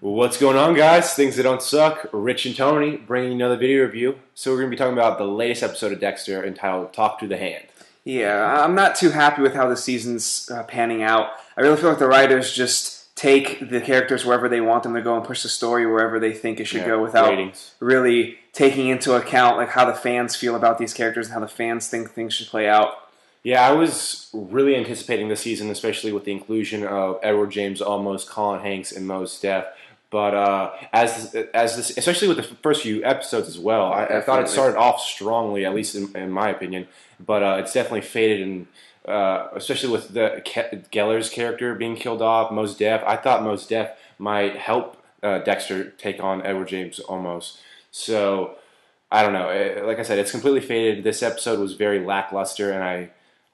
What's going on, guys? Things that don't suck. Rich and Tony bringing another video review. So we're going to be talking about the latest episode of Dexter entitled Talk to the Hand. Yeah, I'm not too happy with how the season's panning out. I really feel like the writers just take the characters wherever they want them to go and push the story wherever they think it should go without really taking into account like how the fans feel about these characters and how the fans think things should play out. Yeah, I was really anticipating this season, especially with the inclusion of Edward James Olmos, Colin Hanks, and Mos Def. But especially with the first few episodes as well, I thought it started off strongly, at least in my opinion. But it's definitely faded, and especially with the Geller's character being killed off, Mos Def. I thought Mos Def might help Dexter take on Edward James Olmos. So I don't know. Like I said, it's completely faded. This episode was very lackluster, and I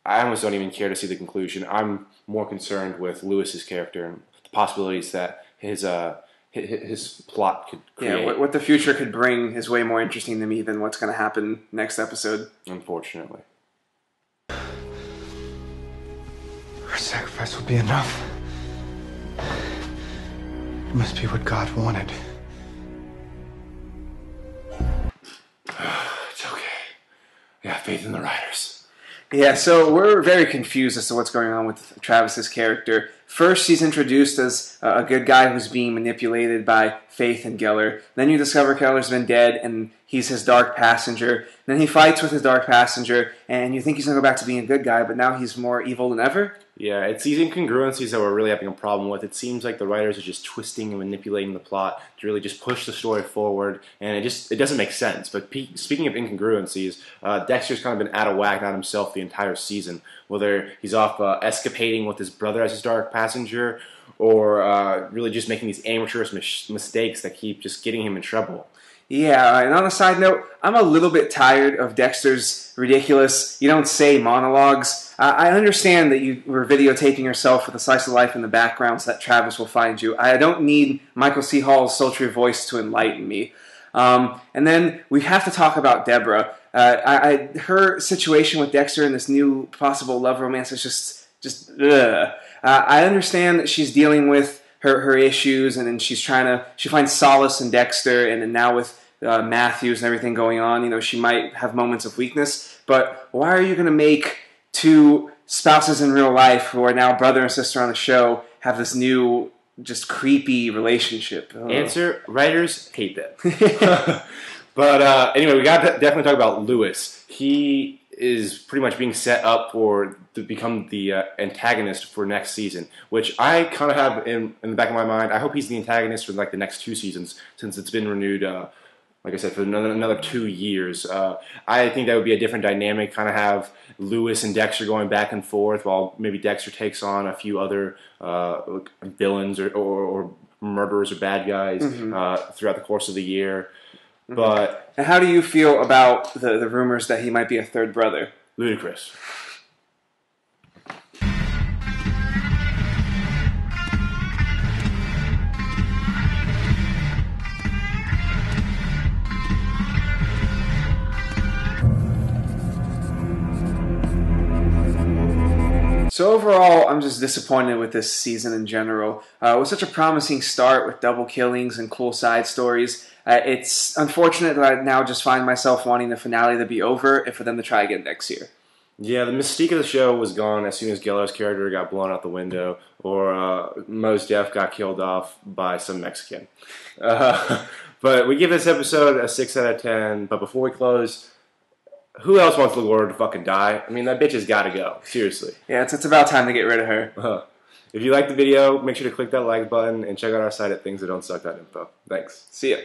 almost don't even care to see the conclusion. I'm more concerned with Lewis's character and the possibilities that his plot could create. Yeah, what the future could bring is way more interesting to me than what's going to happen next episode. Unfortunately. Her sacrifice will be enough. It must be what God wanted. It's okay. I got faith in the writers. Yeah, so we're very confused as to what's going on with Travis's character. First, he's introduced as a good guy who's being manipulated by Faith and Geller. Then you discover Geller's been dead, and he's his dark passenger. Then he fights with his dark passenger, and you think he's going to go back to being a good guy, but now he's more evil than ever? Yeah, it's these incongruencies that we're really having a problem with. It seems like the writers are just twisting and manipulating the plot to really just push the story forward, and it doesn't make sense. But speaking of incongruencies, Dexter's kind of been out of whack, not himself, the entire season. Whether he's off escapading with his brother as his dark passenger, or really just making these amateurish mistakes that keep just getting him in trouble. Yeah, and on a side note, I'm a little bit tired of Dexter's ridiculous, you don't say monologues. I understand that you were videotaping yourself with a slice of life in the background so that Travis will find you. I don't need Michael C. Hall's sultry voice to enlighten me. And then we have to talk about Deborah. Her situation with Dexter and this new possible love romance is just ugh. I understand that she's dealing with her issues, and then she finds solace in Dexter, and then now with Matthews and everything going on, you know, she might have moments of weakness. But why are you going to make two spouses in real life who are now brother and sister on the show have this new, just creepy relationship? Answer: writers hate them. But anyway, we got to definitely talk about Lewis. He is pretty much being set up to become the antagonist for next season, which I kind of have in the back of my mind. I hope he's the antagonist for like the next 2 seasons, since it's been renewed, like I said, for another 2 years. I think that would be a different dynamic, kind of have Lewis and Dexter going back and forth, while maybe Dexter takes on a few other villains or murderers or bad guys throughout the course of the year. But and how do you feel about the rumors that he might be a third brother? Ludicrous. So overall, I'm just disappointed with this season in general. It was such a promising start with double killings and cool side stories. It's unfortunate that I now just find myself wanting the finale to be over and for them to try again next year. Yeah, the mystique of the show was gone as soon as Geller's character got blown out the window, or Mos Def got killed off by some Mexican. But we give this episode a 6 out of 10. But before we close, who else wants LaGuardia to fucking die? I mean, that bitch has got to go. Seriously. Yeah, it's about time to get rid of her. If you liked the video, make sure to click that like button and check out our site at thingsthatdon'tsuck.info. Thanks. See ya.